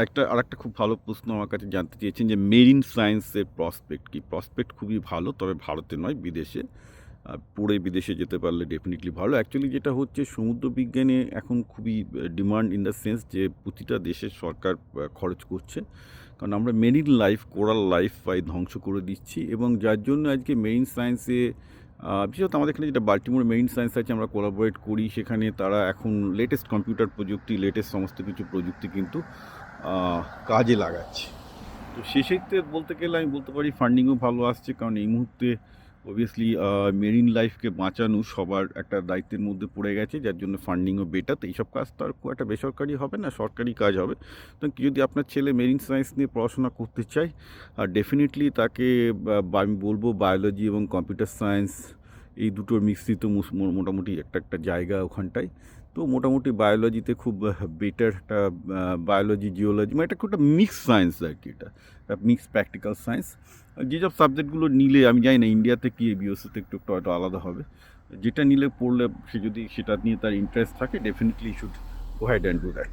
আরেকটা খুব ভালো প্রশ্ন আমার কাছে জানতে চেয়েছেন যে মেরিন সায়েন্সের প্রসপেক্ট কি? প্রসপেক্ট খুবই ভালো, তবে ভারতে নয়, বিদেশে। পড়ে বিদেশে যেতে পারলে ডেফিনিটলি ভালো। অ্যাকচুয়ালি যেটা হচ্ছে সমুদ্র বিজ্ঞানে এখন খুবই ডিমান্ড ইন দ্য সেন্স যে প্রতিটা দেশের সরকার খরচ করছে। কারণ আমরা মেরিন লাইফ, কোরাল লাইফ প্রায় ধ্বংস করে দিচ্ছি এবং যার জন্য আজকে মেরিন সায়েন্সে বিশেষত আমাদের এখানে যেটা বাল্টিমোর মেরিন সায়েন্স আছে আমরা কোলাবোরেট করি, সেখানে তারা এখন লেটেস্ট কম্পিউটার প্রযুক্তি, লেটেস্ট সমস্ত কিছু প্রযুক্তি কিন্তু কাজে লাগাচ্ছে। তো সেক্ষেত্রে বলতে গেলে আমি বলতে পারি ফান্ডিংও ভালো আসছে, কারণ এই মুহূর্তে অবভিয়াসলি মেরিন লাইফকে বাঁচানো সবার একটা দায়িত্বের মধ্যে পড়ে গেছে, যার জন্য ফান্ডিংও বেটার। তো এইসব কাজ তো আর খুব একটা বেসরকারি হবে না, সরকারি কাজ হবে। তো যদি আপনার ছেলে মেরিন সায়েন্স নিয়ে পড়াশোনা করতে চায়, আর ডেফিনেটলি তাকে আমি বলবো বায়োলজি এবং কম্পিউটার সায়েন্স এই দুটোর মিশ্রিত মোটামুটি একটা জায়গা ওখানটায়। তো মোটামুটি বায়োলজিতে খুব বেটার একটা বায়োলজি, জিওলজি, মানে এটা খুব একটা মিক্স সায়েন্স আর কি, এটা মিক্স প্র্যাকটিক্যাল সায়েন্স। যেসব সাবজেক্টগুলো নিলে আমি জানি না ইন্ডিয়াতে কি বিওসিতে একটু একটু হয়তো আলাদা হবে, যেটা নিলে পড়লে সে যদি সেটা নিয়ে তার ইন্টারেস্ট থাকে definitely should go had and do that.